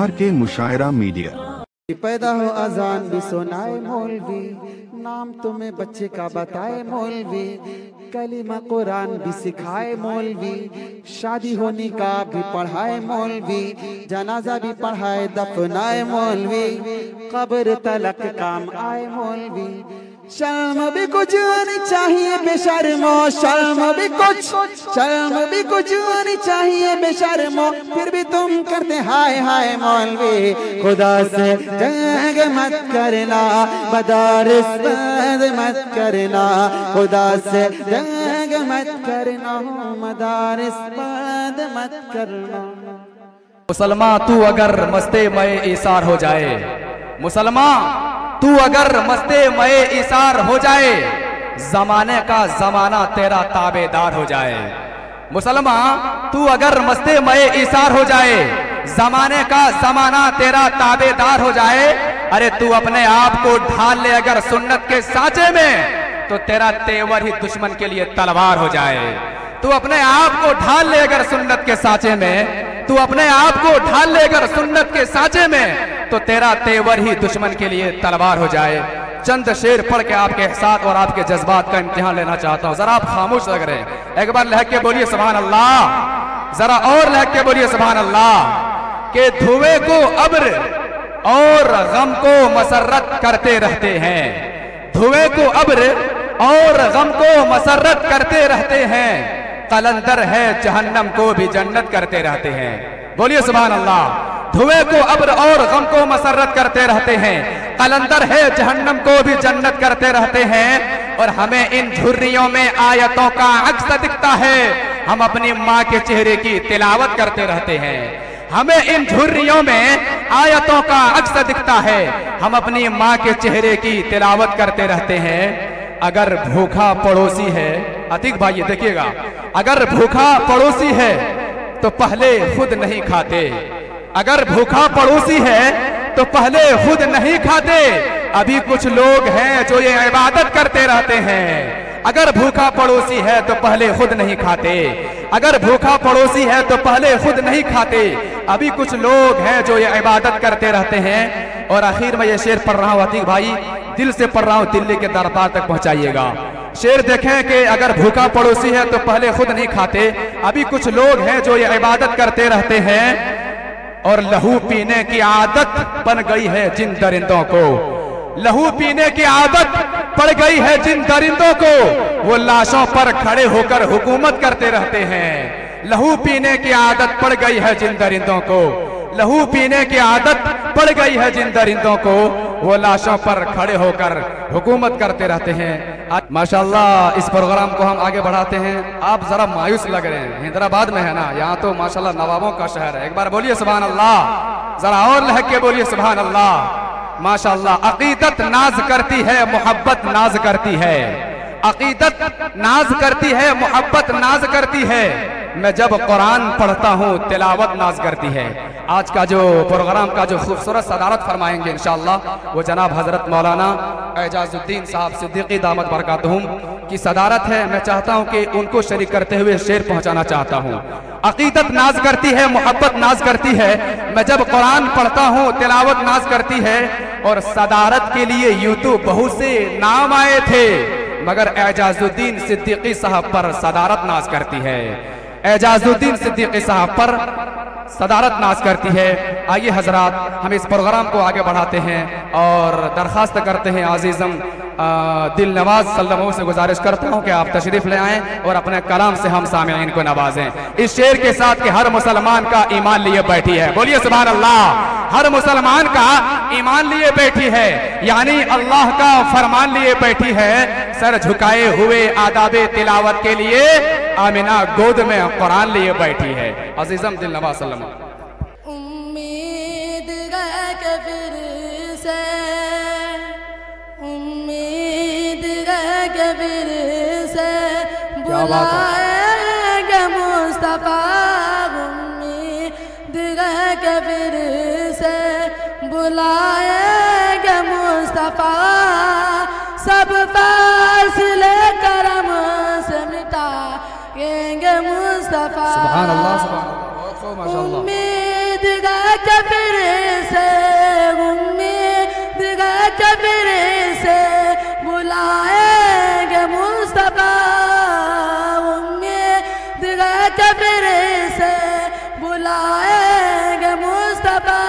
RK मुशायरा media. पैदा हो अजान भी सुनाए मौलवी, नाम तुम्हें बच्चे का बताए मौलवी, कलीमा कुरान भी सिखाए मौलवी, शादी होने का भी पढ़ाए मौलवी, जनाजा भी पढ़ाए दफनाए मौलवी, कब्र तलक काम आए मौलवी। शर्म भी कुछ नहीं चाहिए बेशर्मो, शर्म भी कुछ नहीं चाहिए बेशर्मो, फिर भी तुम करते हाय हाय मौलवी। खुदा से जंग मत करना, मदारिस बंद मत करना, खुदा से जंग मत करना, मदारिस बंद मत करना। मुसलमान तू अगर मस्ते मए ईसार हो जाए, मुसलमान तू अगर मस्ते मए ईसार हो जाए, जमाने का जमाना तेरा ताबेदार हो जाए। मुसलमान तू अगर मस्ते मए ईसार हो जाए, जमाने का जमाना तेरा ताबेदार हो जाए। अरे तू अपने आप को ढाल ले अगर सुन्नत के सांचे में, तो तेरा तेवर ही दुश्मन के लिए तलवार हो जाए। तू अपने आप को ढाल ले अगर सुन्नत के सांचे में, तू अपने आप को ढाल ले अगर सुन्नत के सांचे में, तो तेरा तेवर ही दुश्मन के लिए तलवार हो जाए। चंद शेर पढ़ के आपके एहसास और आपके जज्बात का इम्तिहान लेना चाहता हूं। जरा आप खामोश लग रहे हैं, एक बार लहक के बोलिए सुभान अल्लाह, जरा और लहक के बोलिए सुभान अल्लाह। के धुएं को अब्र और गम को मसरत करते रहते हैं, धुएं को अब्र और गम को मसरत करते रहते हैं, कलंदर है जहन्नम को भी जन्नत करते रहते हैं। बोलिए सुभान अल्लाह। धुएं को अब्र और गम को मसरत करते रहते हैं, कलंदर है जहन्नम को भी जन्नत करते रहते हैं। और हमें इन झुर्रियों में आयतों का अक्स दिखता है, हम अपनी माँ के चेहरे की तिलावत करते रहते हैं। हमें इन झुर्रियों में आयतों का अक्स दिखता है, हम अपनी माँ के चेहरे की तिलावत करते रहते हैं। अगर भूखा पड़ोसी है, अतीक भाई देखिएगा, अगर भूखा पड़ोसी है तो पहले खुद नहीं खाते, अगर भूखा पड़ोसी है तो पहले खुद नहीं खाते। अभी कुछ लोग हैं जो ये इबादत करते रहते हैं। अगर भूखा पड़ोसी है तो पहले खुद नहीं खाते, अगर भूखा पड़ोसी है तो पहले खुद नहीं खाते। अभी कुछ लोग हैं जो ये इबादत करते रहते हैं। और आखिर में ये शेर पढ़ रहा हूँ अतीक भाई, दिल से पढ़ रहा हूँ, दिल्ली के दरबार तक पहुंचाइएगा। शेर देखें कि अगर भूखा पड़ोसी है तो पहले खुद नहीं खाते। अभी कुछ लोग हैं जो ये इबादत करते रहते हैं और लहू पीने की आदत बन गई है जिन दरिंदों को, लहू पीने की आदत पड़ गई है जिन दरिंदों को, वो लाशों पर खड़े होकर हुकूमत करते रहते हैं। लहू पीने की आदत पड़ गई है जिन दरिंदों को, लहू पीने की आदत पड़ गई है जिन दरिंदों को, वो लाशों पर खड़े होकर हुकूमत करते रहते हैं। माशाल्लाह इस प्रोग्राम को हम आगे बढ़ाते हैं। आप जरा मायूस लग रहे हैं, हैदराबाद में है ना, यहाँ तो माशाल्लाह नवाबों का शहर है। एक बार बोलिए सुभान अल्लाह, जरा और लहक के बोलिए सुभान अल्लाह। माशाल्लाह अकीदत नाज करती है, मोहब्बत नाज करती है, अकीदत नाज करती है, मोहब्बत नाज करती है। मैं जब कुरान पढ़ता हूँ तिलावत नाज करती है। आज का जो प्रोग्राम का जो खूबसूरत सदारत फरमाएंगे इंशाअल्लाह वो जनाब हजरत मौलाना एजाजुद्दीन साहब सिद्दीकी दामत बरकातहुम की सदारत है। मैं चाहता हूँ कि उनको शरीक करते हुए शेर पहुँचाना चाहता हूँ। अकीदत नाज करती है, मोहब्बत नाज करती है, मैं जब कुरान पढ़ता हूँ तिलावत नाज करती है। और सदारत के लिए यूट्यूब बहुत से नाम आए थे, मगर एजाजुद्दीन सिद्दीकी साहब पर सदारत नाज करती है, एजाजुद्दीन सिद्दीकी साहब पर सदारत नाज करती है। आइए हजरात हम इस प्रोग्राम को आगे बढ़ाते हैं और दरखास्त करते हैं आजीज़म दिल नवाज सल्लल्लाहु से गुजारिश करता हूं कि आप तशरीफ ले आएं और अपने कलाम से हम सामईन को नवाजें। इस शेर के साथ कि हर मुसलमान का ईमान लिए बैठी है, बोलिए सुभान अल्लाह। हर मुसलमान का ईमान लिए बैठी है, यानी अल्लाह का फरमान लिए बैठी है। सर झुकाए हुए आदाबे तिलावत के लिए आमिना गोद में कुरान लिए बैठी है। अजीजम दिल नवाज सल्लल्लाहु उम्मीद के फिर से, उम्मीद के फिर से बुलाएंगे मुस्तफा, उम्मीद के फिर से बुलाएंगे मुस्तफा। सब फासले करम से मिटा पाएंगे मुस्तफा। सुभान अल्लाह, सुभान अल्लाह, बहुत खूब, माशाअल्लाह। उम्मीद के फिर से, उम्मीद के फिर से बुलाएंगे मुस्तफा। उम्मीद के फिर से बुलाएंगे मुस्तफा।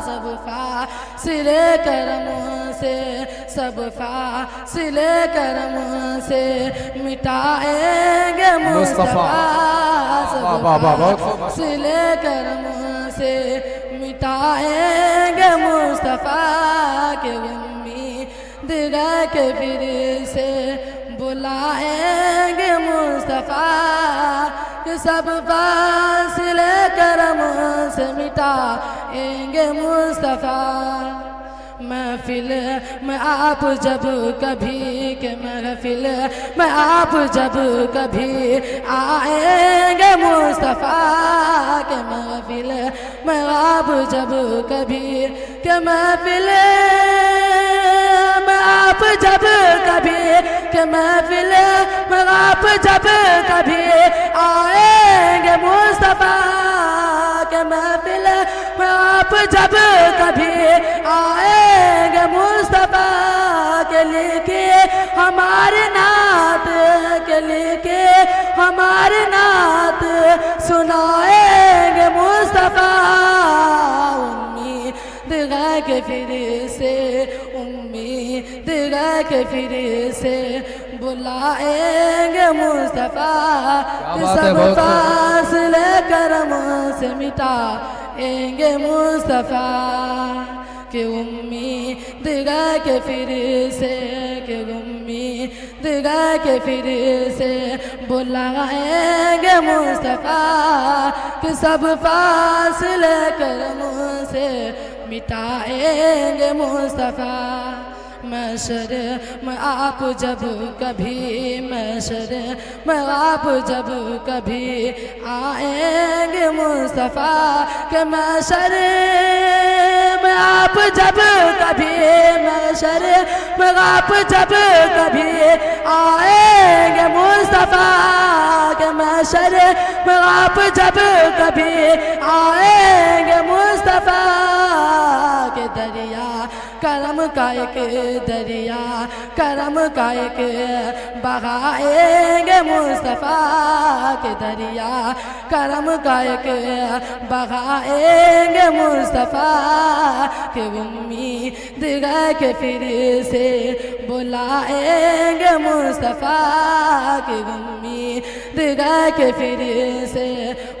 सब फासिले करम से, सब फासिले करम से मिटाएंगे मुस्तफा। सब फासिले करम से मिटाएंगे मुस्तफा के उम्मीद के फिर से बुलाएंगे मुस्तफा के सब फासिले करम से मिटाएंगे मुस्तफा। महफिल में आप जब कभी के महफिल में आप जब कभी आएंगे मुस्तफा के महफिल में आप जब कभी के महफिल में आप जब कभी के महफिल में आप जब कभी आएंगे मुस्तफा के महफिल में आप जब कभी आएंगे मुस्तफा के लेके हमारे नात के लेके हमारे नात सुनाएंगे मुस्तफा। उम्मीद के फिर से, उम्मीद के फिर से बुलाएंगे मुस्तफा। सब फासले करम से मिटाएंगे मुस्तफा के उम्मीद के फिर से, के उम्मीद के फिर से बुलाएंगे मुस्तफा के सब फासले करम से मिटाएंगे मुस्तफा। महशर में आप जब कभी, महशर में आप जब कभी आएंगे मुस्तफा के महशर में आप जब कभी, महशर में आप जब कभी आएंगे मुस्तफा के महशर में आप जब कभी आएंगे मुस्तफा के दरिया करम का एक दरिया करम का एक बहाएंगे मुस्तफा के दरिया करम का एक बहाएंगे मुस्तफा के उम्मीद के फिर से बुलाएंगे मुस्तफा के उम्मीद के फिर से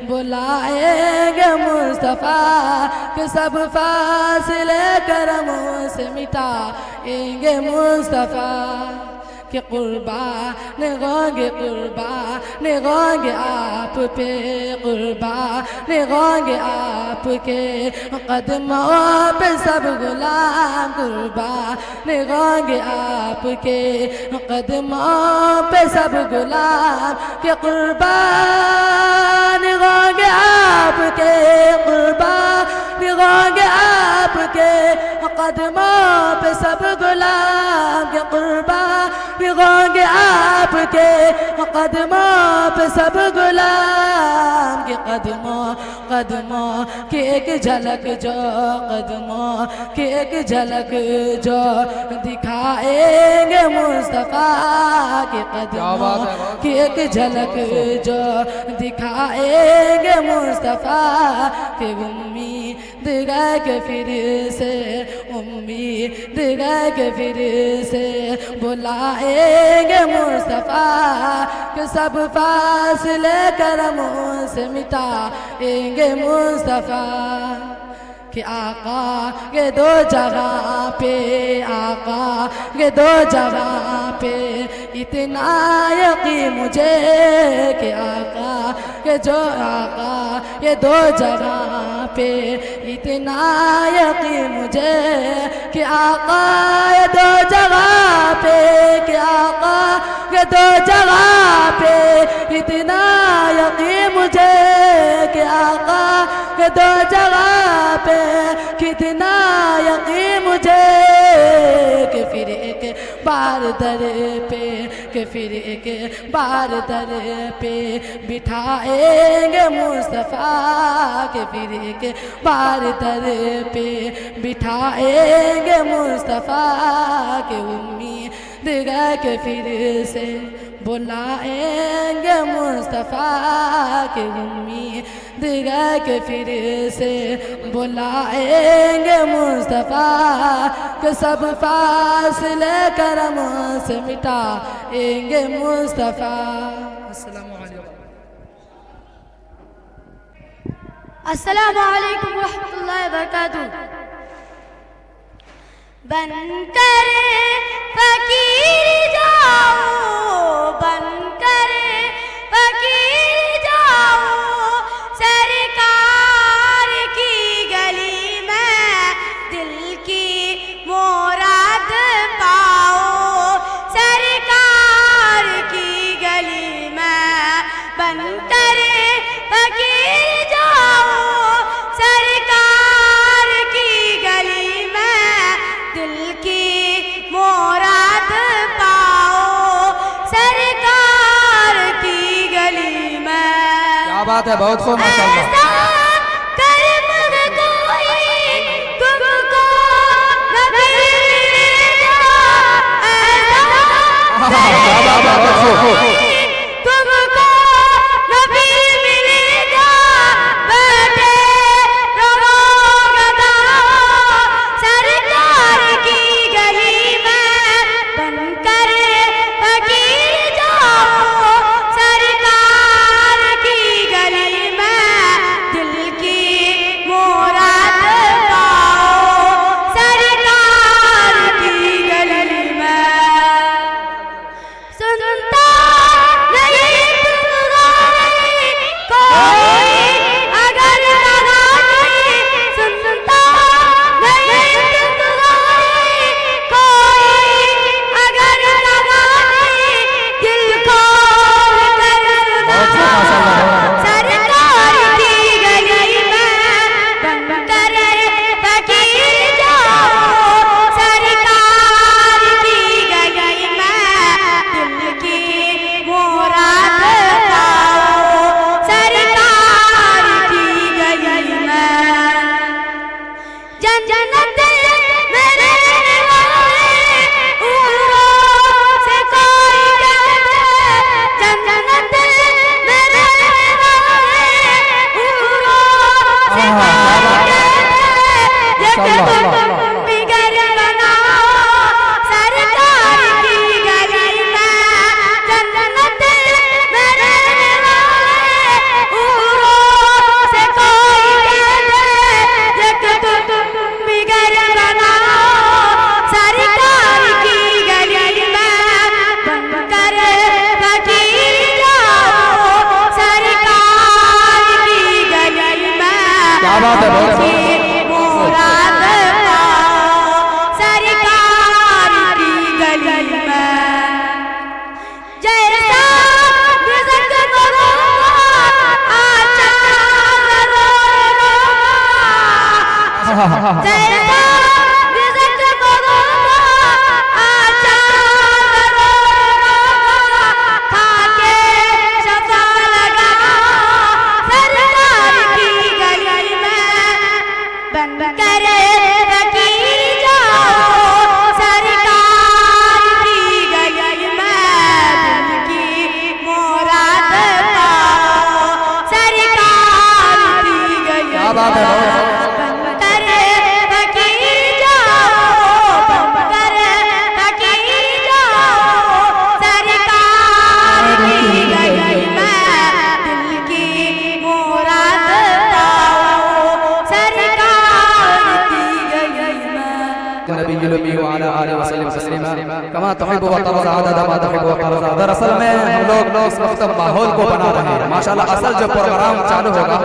बुलाएंगे मुस्तफा के सब फासले करमों से मिटाएंगे मुस्तफा के कुर्बान होंगे आप पे कुर्बान होंगे आपके कदमों पे सब गुलाम कुर्बान होंगे आपके कदमों पे सब गुलाम के कुर्बान होंगे आपके कुर्बान होंगे आपके कदमों पे सब गुलाम के कुर्बान होंगे आपके कदमों पे सब गुलाम के कदमों की एक झलक जो कदमों की एक झलक जो दिखाएंगे मुस्तफा के कदमों की एक झलक जो दिखाएंगे मुस्तफा के उम्मीद के फिर से उम्मीद के फिर से बुलाएंगे मुस्तफा के सब फासले करमों से मिटाएंगे मुस्तफा कि आका के दो जगह पे आका के दो जगह पे इतना यकीन मुझे कि आका के जो आका ये दो जगह पे इतना यकीन मुझे कि आका ये दो जगह पे कि आका के दो जगह पे इतना यकीन मुझे कि आका के दो जगह पे कितना यकीन मुझे कि फिर एक बार दर पे कि फिर एक बार दर पे बिठाएंगे मुस्तफ़ा के, फिर एक बार दर पे बिठाएंगे मुस्तफ़ा के। उम्मीद के फिर से बुलाएंगे मुस्तफ़ा के, उम्मीद के फिर से बुलाएंगे मुस्तफ़ा के। सब फासले करम से मिटाएंगे मुस्तफ़ा। अस्सलामु अलैकुम रहमतुल्लाहि व बरकातुहू। बनकर फकीर जाओ, बनकर फकीर जाओ, सरकार की गली में दिल की मुराद पाओ, सरकार की गली में बनकर फकीर जाओ, सरकार की गली में दिल की मुराद पाओ, सरकार की गली में। क्या बात है, बहुत खूब माशाअल्लाह। दरअसल में हम लोग इस वक्त माहौल को बना रहे हैं माशाल्लाह। असल जो प्रोग्राम चालू होगा,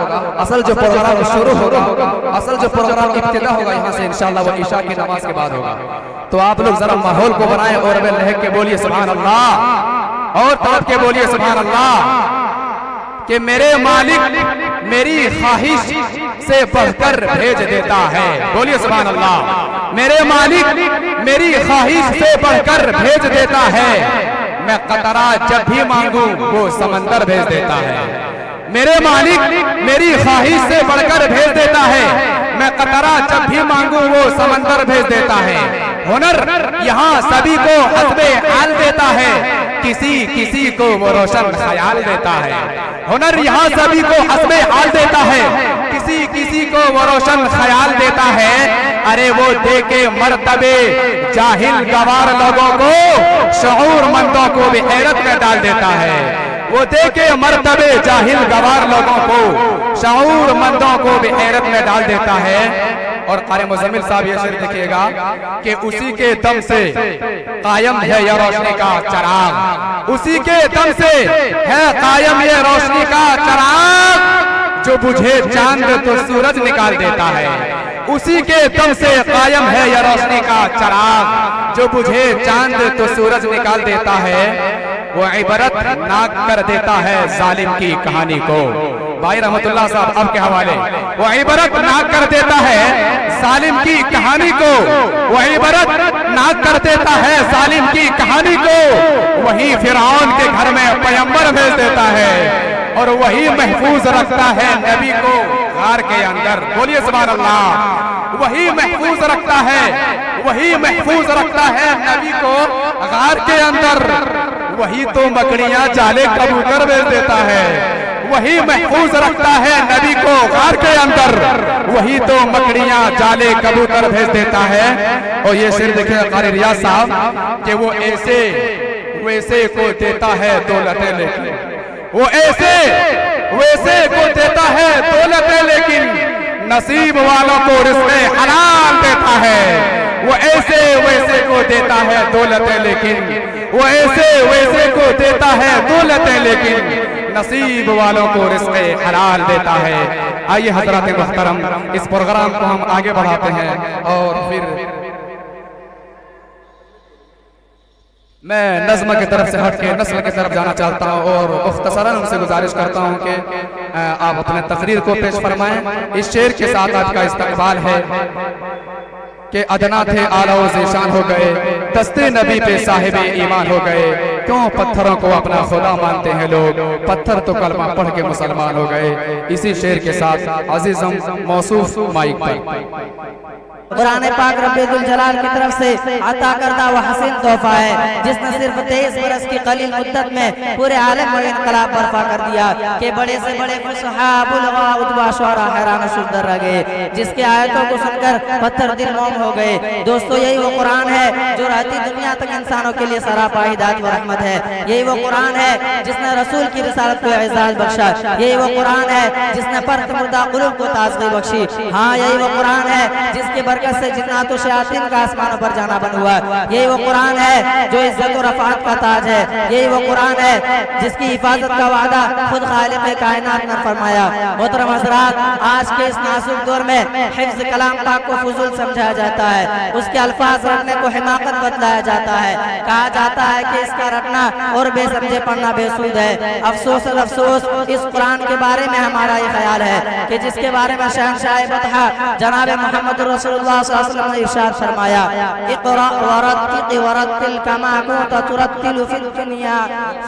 असल जो प्रोग्राम शुरू होगा, असल जो प्रोग्राम इब्तिदा होगा यहाँ से इंशाल्लाह वो ईशा की नमाज के बाद होगा। तो आप लोग जरा माहौल को बनाएं और वे लहक के बोलिए सुभान अल्लाह, और तड़प के बोलिए सुभान अल्लाह कि मेरे मालिक मेरी ख्वाहिश से बढ़कर भेज देता है। बोलिए सुभान अल्लाह। मेरे मालिक मेरी ख्वाहिश से बढ़कर भेज देता है। मैं कतरा जब भी मांगू वो समंदर भेज देता है। मेरे मालिक मेरी ख्वाहिश से बढ़कर भेज देता है। मैं कतरा जब भी मांगू वो समंदर भेज देता है। हुनर यहाँ सभी को हस्बे हाल देता है, किसी किसी को वो रोशन ख्याल देता है। हुनर यहाँ सभी को हस्बे हाल देता है, किसी किसी को वो रोशन ख्याल देता है। अरे वो दे के मर्तबे जाहिल गवार लोगों को शऊरमंदों को भी हैरत में डाल देता है। वो दे के मर्तबे जाहिल गवार लोगों को शऊरमंदों को भी हैरत में डाल देता है। और क़ारी मुज़म्मिल साहब ये शेर देखिएगा कि उसी के दम से कायम है ये रोशनी का चराग, उसी के दम से है कायम ये रोशनी का चराग। जो बुझे चांद तो सूरज निकाल देता है, उसी के दम से कायम है ये रोशनी का चराग। जो बुझे चांद तो सूरज निकाल देता है। वो इबरत नाक कर देता है जालिम की कहानी को। भाई रहमतुल्लाह साहब अब के हवाले, वो इबरत नाक कर देता है जालिम की कहानी को। वो इबरत नाक कर देता है जालिम की कहानी को। वही फिरौन के घर में पैगंबर भेज देता है और वही महफूज रखता है नबी को गार के अंदर। बोलिए सुभान अल्लाह। वही महफूज रखता है, वही महफूज रखता है नबी को गार के अंदर। वही तो मकड़ियां जाले कबूतर भेज देता है, वही महफूज रखता है नबी को गार के अंदर। वही तो मकड़ियां जाले कबूतर भेज देता है। और ये शेर देखिए क़ारी रियाज साहब कि वो ऐसे वैसे को देता है दौलतें, लेकिन वो ऐसे वैसे को देता है दौलतें, लेकिन नसीब वालों को रिज़्क़े हलाल देता है। वो ऐसे वैसे को देता है दौलतें, लेकिन वो ऐसे वैसे को देता है दौलतें, लेकिन नसीब वालों को रिज़्क़े हलाल देता है। आइए हज़रात मुहतरम इस प्रोग्राम को हम आगे बढ़ाते हैं और फिर मैं नज़्म की तरफ से हट के नस्ल की तरफ जाना चाहता हूँ और मुख्तसरन उनसे गुजारिश करता हूँ कि आप अपने तकरीर को पेश फरमाएं। इस शेर के साथ आज का इस्तकबाल है कि अदना थे आला व ज़ीशान हो गए, दस्ते नबी पे साहिब ईमान हो गए। क्यों पत्थरों को अपना खुदा मानते हैं लोग, पत्थर तो कलमा पढ़ के मुसलमान हो गए। इसी शेर के साथ अजीज़म मौसूफ माइक पर। कुरान पाक रब्बुल जलाल की तरफ से अता करदा व हसीन तोहफा है, जिसने सिर्फ 23 बरस की कलील मुद्दत में पूरे आलम में इनकलाब बर्पा कर दिया कि बड़े से बड़े हैरान शुद्ध रह गए, जिसके आयतों को सुनकर पत्थर दिल मोम हो गए। दोस्तों यही वो कुरान है जो रहती दुनिया तक इंसानों के लिए सरापा हिदायत व रहमत है। यही वो कुरान है जिसने रसूल की रिसालत को एजाज बख्शा। यही वो कुरान है जिसने पर्त मुर्दा कुलूब को ताज़गी बख्शी। हाँ यही वो कुरान है जिसके बरकत से जिन्नात व शयातीन का आसमानों पर जाना बन हुआ। यही वो कुरान है जो इज्जत और रफ़ात का ताज है। यही वो कुरान है जिसकी हिफाजत का वादा खुद खालिक़ कायनात ने फरमाया। मोहतरम हज़रात, आज के इस नाजुक दौर में हिफ्ज़ कलाम पाक को फुज़ूल समझाया जाता है, उसके अल्फाज रखने को हिमाकत बतलाया जाता है। कहा जाता है कि इसका रखना और बेसमझे पढ़ना बेसूद है। अफसोस और अफसोस इस कुरान के बारे में हमारा ये ख्याल है कि जिसके बारे में शहंशाह बतहा जनाब मोहम्मद रसूलुल्लाह सल्लल्लाहु अलैहि वसल्लम ने इरशाद फरमाया, इक़रा वरत्तिल वरत्तिल कमा कुंता तुरत्तिलु फिद दुनिया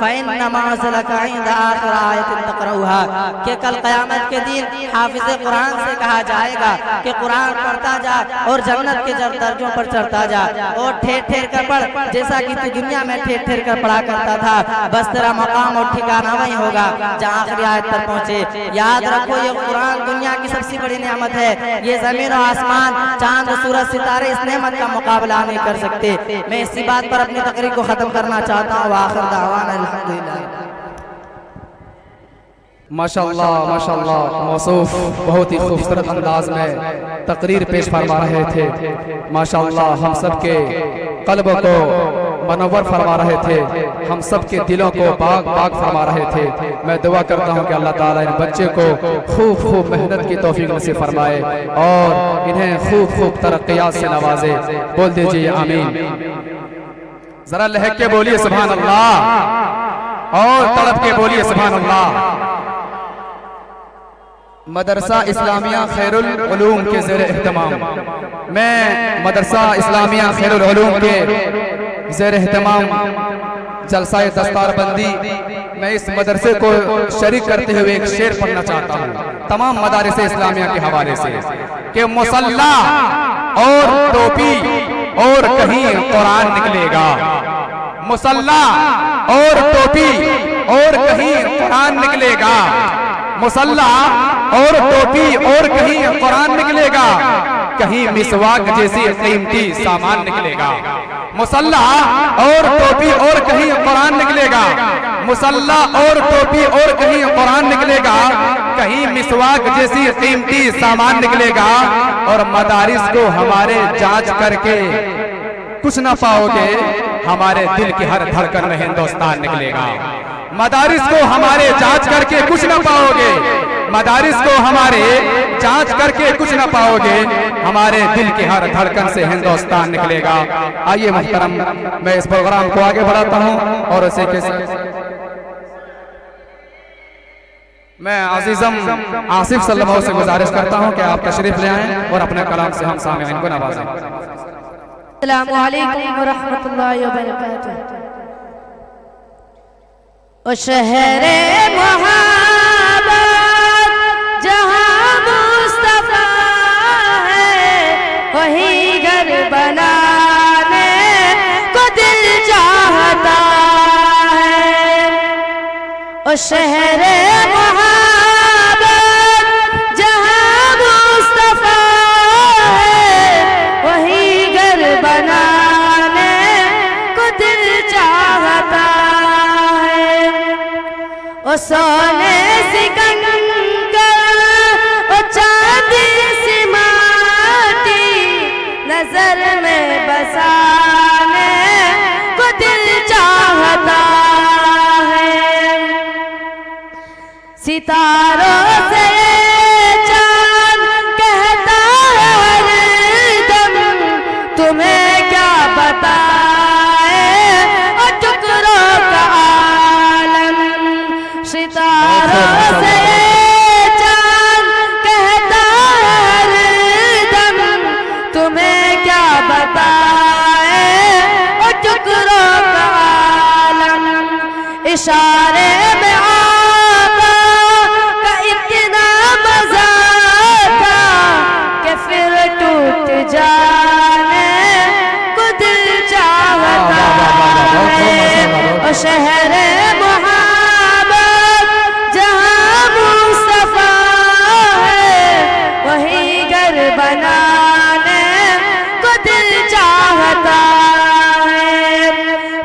फ़इन्न मंज़िलका इंद आखिर आयतिन तक़रऊहा। कि कल क़यामत के दिन हाफ़िज़ कुरान से कहा जाएगा कि कुरान पढ़ता जा और जन्नत के दर्जों पर चढ़ता जा और ठेर ठेर कर पढ़, जैसा कि तू दुनिया में ठेर ठेर कर पढ़ा करता था। बस तेरा मकाम और ठिकाना वही होगा जहाँ आखिरी आयत पर पहुँचे। याद रखो ये कुरान दुनिया की सबसे बड़ी नेमत है। ये ज़मीन और आसमान, चांद सूरज सितारे इस नेमत का मुकाबला नहीं कर सकते। मैं इसी बात पर अपनी तकरीर को ख़त्म करना चाहता हूँ। आखिर दावाना अल्हम्दुलिल्लाह। माशाअल्लाह माशाअल्लाह, मौसूफ बहुत ही खूबसूरत अंदाज में तकरीर पेश फरमा रहे थे। माशाअल्लाह हम सब के कल्ब को मनव्वर फरमा रहे थे, हम सब के दिलों को बाग बाग फरमा रहे थे। मैं दुआ करता हूँ कि अल्लाह ताला इन बच्चे को खूब खूब मेहनत की तौफीक नसीब फरमाए और इन्हें खूब खूब तरक्कियात से नवाजे। बोल दीजिए आमीन। जरा लहक के बोलिए सुभान अल्लाह और तड़प के बोलिए सुभान अल्लाह। मदरसा इस्लामिया खैरुल उलूम के ज़ेर एहतमाम, मैं मदरसा इस्लामिया खैरुल उलूम के ज़ेर एहतमाम जलसाए दस्तारबंदी मैं इस मदरसे को शरीक करते हुए एक शेर पढ़ना चाहता हूँ तमाम मदारिस इस्लामिया के हवाले से कि मुसल्ला और टोपी और कहीं कुरान निकलेगा, मुसल्ला और टोपी और कहीं कुरान निकलेगा, मुसल्ला और टोपी और कहीं कुरान निकलेगा, कहीं मिसवाक जैसी कीमती सामान निकलेगा। मुसल्ला और टोपी और कहीं कुरान निकलेगा, मुसल्ला और टोपी और कहीं कुरान निकलेगा, कहीं मिसवाक जैसी कीमती सामान निकलेगा। और मदारिस को हमारे जांच करके कुछ ना पाओगे, हमारे दिल की हर धड़कन में हिंदुस्तान निकलेगा। मदारिस को हमारे जांच करके कुछ ना पाओगे, मदारिस को हमारे जांच करके कुछ ना पाओगे, हमारे दिल की हर धड़कन से हिंदुस्तान निकलेगा। आइए मुहतरम, मैं इस प्रोग्राम को आगे बढ़ाता हूं और उसे मैं अजीजम आसिफ सल्लल्लाहु से गुजारिश करता हूं कि आप तशरीफ ले आएं और अपने कलाम से हम सामईन को नवाजें। अस्सलामु अलैकुम व रहमतुल्लाहि व बरकातुहू। ओ शहरे मोहब्बत जहां मुस्तफा है, वही घर बनाने को दिल चाहता है। ओ शहरे मोहब्बत जहां मुस्तफा है, वही घर बनाने को दिल चाहता है। ओ सोने सी कंकर, ओ चांदी सी माटी, नजर में बसाने को दिल चाहता है। सितारों से चांद कहता है हरदम, तुम्हें क्या बताए और टुकड़ों का आलम। सितारों से चांद कहता है हरदम, तुम्हें क्या बताए और टुकड़ों का आलम। इशारे में आका का इतना मजा था कि फिर टूट जाने को दिल चाहता है। और शहरे मोहब्बत जहां मुस्तफा है, वही घर बनाने को दिल चाहता है।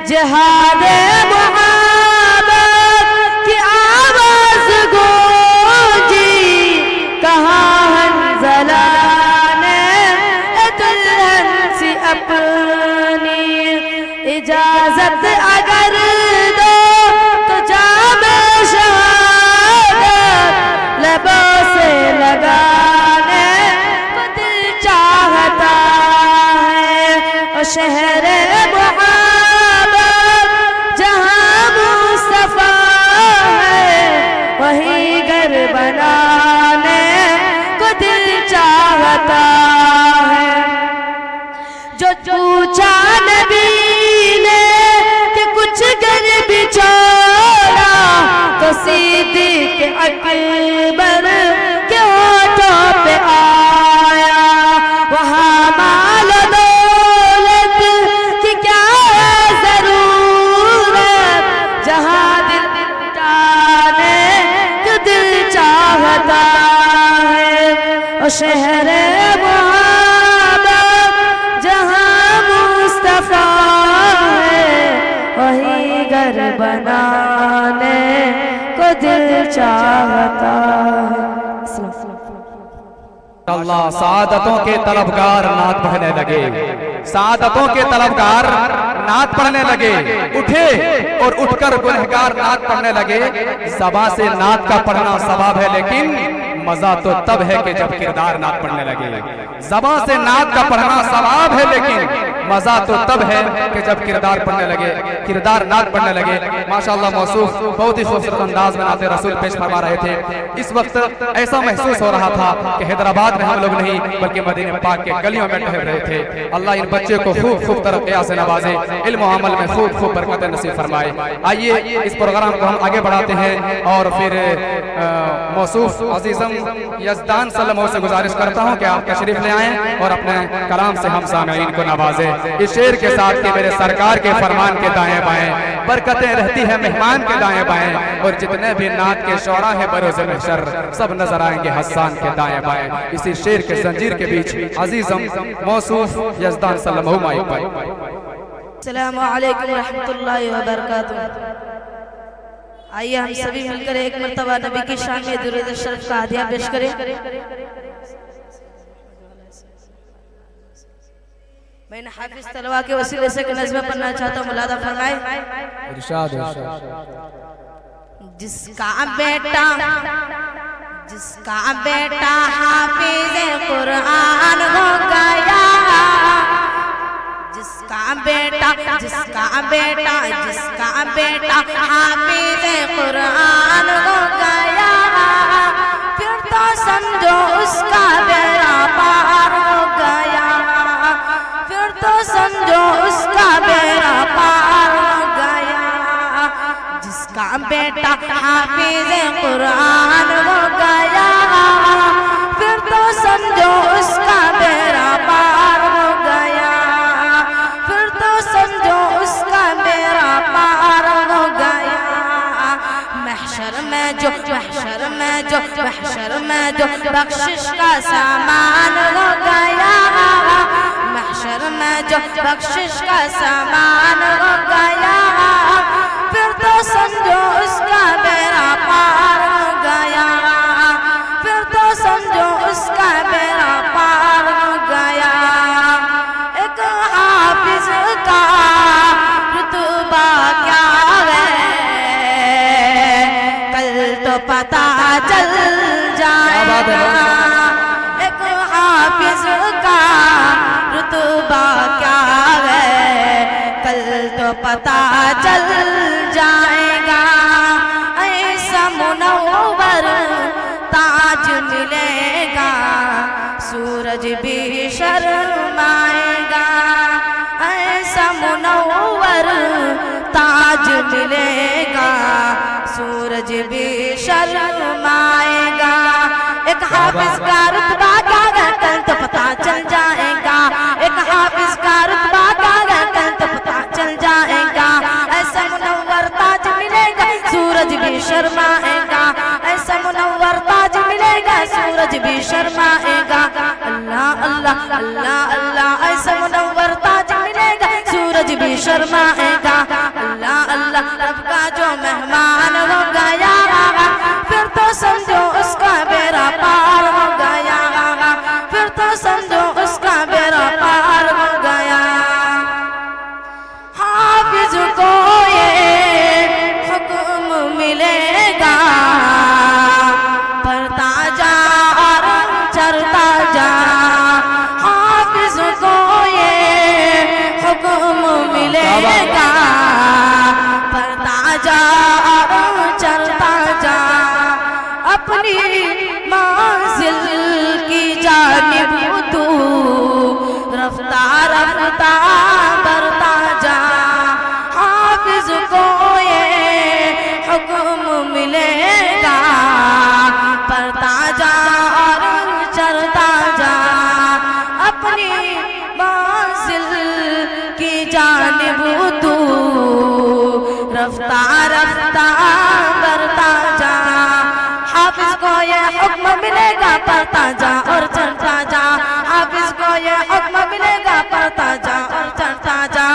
जिहादे मोहब्बत की आवाज गूंजी, कहाँ हंज़ला ने दुल्हन सी अपनी। इजाजत अगर दो तो जामे शहादत लबों से लगाने को दिल चाहता है। और शहरे मोहब्बत जहां मुस्तफा है, वही घर बनाने को दिल चाहता है। जो पूछा नबी ने कि कुछ घर भी छोड़ा, तो सिद्दीक़ अकबर के होठों पे आया। वहाँ माल दौलत की क्या है जरूरत, जहाँ दिल जाने जो दिल चाहता है। और शहरे मोहब्बत जहां मुस्तफा है, वही घर बनाने को दिल चाहता है। अल्लाह सादतों के तलबगार नात पढ़ने लगे, सादतों के तलबगार नात पढ़ने लगे। उठे और उठकर गुनहगार नात पढ़ने लगे। ज़बां से नात का पढ़ना सवाब है, लेकिन मजा तो तब है कि जब किरदार नात पढ़ने लगे। ज़बान से नात का पढ़ना सवाब है, लेकिन मजा तो तब है कि जब किरदार पढ़ने लगे, किरदार नात पढ़ने लगे। माशाअल्लाह मौसूफ बहुत ही खूबसूरत अंदाज में नाते रसूल पेश फरमा रहे थे। इस वक्त ऐसा महसूस हो रहा था कि हैदराबाद में हम लोग नहीं बल्कि मदीने पाक के गलियों में टहल रहे थे। अल्लाह इन बच्चे को खूब खूब तरक्कियां से नवाजे, इल्म और अमल में खूब खूब बरकत नसीब फरमाए। आइए इस प्रोग्राम को हम आगे बढ़ाते हैं और फिर मौसूफ अजीज़म यज़दान सल्लल्लाहु से गुजारिश करता हूँ कि आप तशरीफ ले आएँ और अपने कलाम से हम सामईन को नवाजे। इस शेर के साथ कि मेरे सरकार के फरमान के दाएं बाएं बरकतें रहती है मेहमान के दाएं बाएं, और जितने भी नात के शौरा है बरोज़े महशर सब नजर आएंगे हस्सान के दाएं बाएं। इसी शेर के जंजीर के बीच अजीज़म मौसूफ यज़दान सल्लल्लाहु अलैहि वसल्लम। अस्सलामु अलैकुम रहमतुल्लाहि व बरकातुहू। आइए हम सभी मिलकर एक मर्तबा नबी की शान में दुरूद शरीफ का हदिया पेश करें। मैं हाफिज तलवा के वसीले से नज़्म पढ़ना चाहता हूँ, मुलादा फरमाए। इरशाद जिसका बेटा हाफिज कुरान हो गया, जिसका बेटा हाफिज कुरान हो गया, फिर तो समझो उसका बेड़ा पार हो गया, फिर तो समझो उसका बेड़ा पार हो गया। जिसका बेटा हाफिज कुरान हो गया, फिर तो समझो उसका बेड़ा पार हो गया, फिर तो समझो उसका बेड़ा पार हो गया। महशर में जो बख्शिश का सामान हो गया, महशर में जो बख्शिश का सामान हो गया, फिर तो समझो उसका बेड़ा पार हो गया, फिर तो समझो उसका बेड़ा पार हो गया। एक हाफिज का रुतबा क्या है, कल तो पता चल जाएगा। एक हाफिज का रुतबा क्या है, कल तो पता चल जाएगा। ऐसा मुनव्वर ताज मिलेगा, सूरज भी शर्माएगा। ऐसा मुनव्वर ताज मिलेगा, सूरज भी शर्माएगा। एक हाफिज का रुतबा क्या है, कल तो पता चल जाएगा। एक हाफिज का रुतबा क्या है, कल तो पता चल जाएगा। ऐसा मुनव्वर ताज मिलेगा, सूरज भी शर्माएगा। ऐसा मुनव्वर ताज मिलेगा, सूरज भी शर्माएगा। अल्लाह अल्लाह अल्लाह अल्लाह, ऐसा मुनव्वर ताज मिलेगा, सूरज भी शर्माएगा। अल्लाह अल्लाह, रब का जो मेहमान हो गया, फिर तो समझो उसका बेड़ा पार हो गया, फिर तो समझो उसका बेड़ा पार हो गया। हाफिज को ये हुक्म मिलेगा, पढ़ता जा और चढ़ता जा। हाफिज को ये हुक्म मिलेगा, पढ़ता जा और चढ़ता जा। अपनी मंजिल की जानिब तू रफ्ता रफ्ता बढ़ता जा। हाफिज को ये हुक्म मिलेगा, पढ़ता जा और चढ़ता जा। अपनी मंजिल की जानिब तू रफ्ता रफ्ता बढ़ता जा। हाफिज को ये हुक्म मिलेगा, पढ़ता जा और चढ़ता जा। हाफिज को ये हुक्म मिलेगा, पढ़ता जा और चढ़ता जा।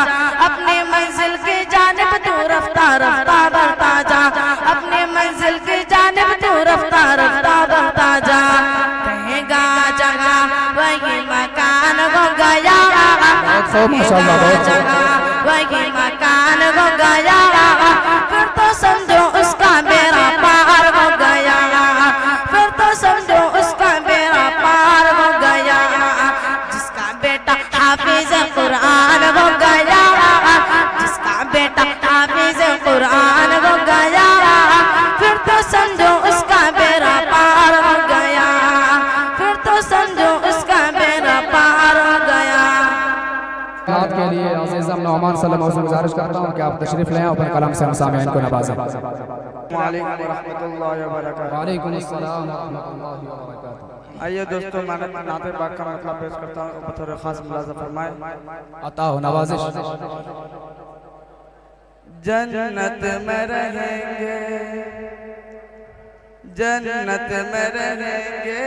अपनी मंजिल की जानिब तू रफ्ता रफ्ता बढ़ता जा। अपनी मंजिल की जानिब तू रफ्ता रफ्ता बढ़ता जा। कहेगा जगह वही मकान हो गया, कहेगा जगह वही मकान हो गया, फिर तो समझो उसका बेड़ा पार हो गया, फिर तो समझो सल्लल्लाहु अलैहि वसल्लम से गुजारिश करता हूँ कि आप तशरीफ लें अपने कलाम से हम सामईन को नवाजें। वालेकुम अस्सलाम व रहमतुल्लाहि व बरकातहू। आइए दोस्तों, मैं नाते पाक का मतलब पेश करता हूँ, बतौर खास मुलाज़ा फरमाए। अता हो नवाजिश। जन्नत में रहेंगे, जन्नत में रहेंगे,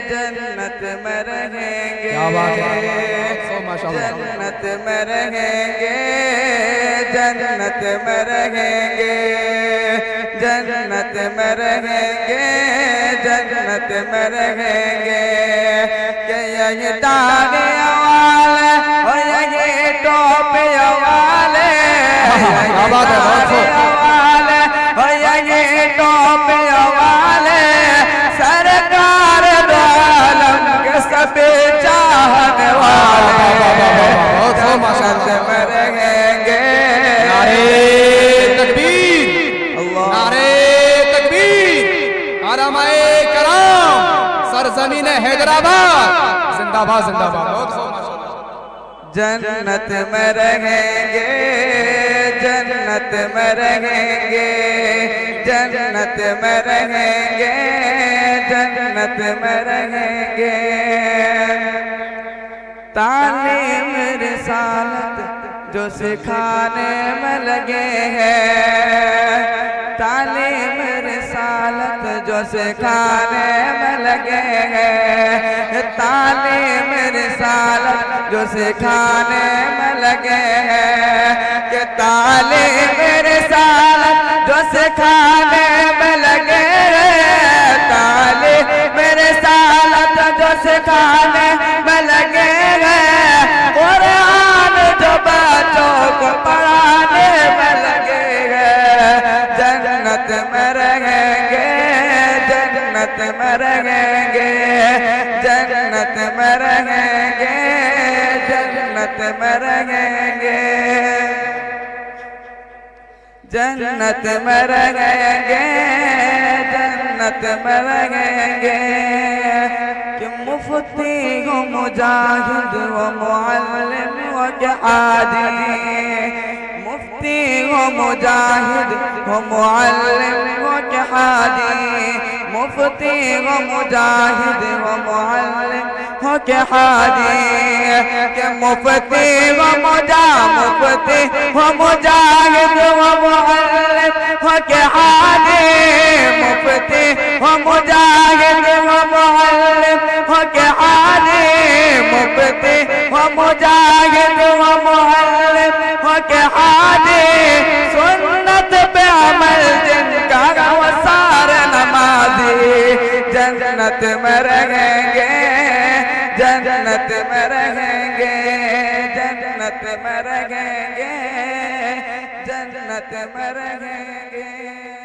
जन्नत में रहेंगे, क्या बात है, माशाअल्लाह। जन्नत में रहेंगे, जन्नत में रहेंगे, जन्नत में रहेंगे, जन्नत में रहेंगे। कि ये दागे वाले और ये टोपे वाले, वाले और ये टोपे वाले, सरकार दो आलम के सभी चाहने वाले जन्नत में रहेंगे। नारे तकबीर, नारे तकबीर, आलमाए कराम, सरजमीन हैदराबाद जिंदाबाद जिंदाबाद। जन्नत में रहेंगे, जन्नत में रहेंगे, जन्नत में रहेंगे, जन्नत में रहेंगे। तालीम रिसालत जो सिखाने में लगे हैं, तालीम रिसालत जो सिखाने में लगे हैं, तालीम रिसालत जो सिखाने में लगे हैं। कि तालीम रिसालत जो सिखाने में लगे हैं, तालीम रिसालत जो सिखाने में लगे हैं। कुरान जो बच्चों को पढ़ाने में लगे हैं। जन्नत में रहेंगे, जन्नत में रहेंगे, जन्नत में रहेंगे, जन्नत में रहेंगे, जन्नत में रहेंगे, जन्नत में रहेंगे। कि मुफ्ती हो मुजाहिद हो मुअल्लिम हो के आदि, मुफ्ती हो मुजाहिद हो मुअल्लिम हो के हादी, मुफ्ती हो मुजाहिद हो मुअल्लिम हो के हादी। के मुफ्ती हो मुफ्ती हो मुजाहिद हो मुअल्लिम हो के हादी, मुफ्ती हो मुजाहिद हो मुअल्लिम हो के हादी, मुफ्ती हो मुजाहिद हो मुअल्लिम हो के हादी। सुन्नत पे अमल जिनका वो सारे नमाजी जन्नत में रहेंगे, जन्नत में रहेंगे, जन्नत में रहेंगे, जन्नत में रहेंगे।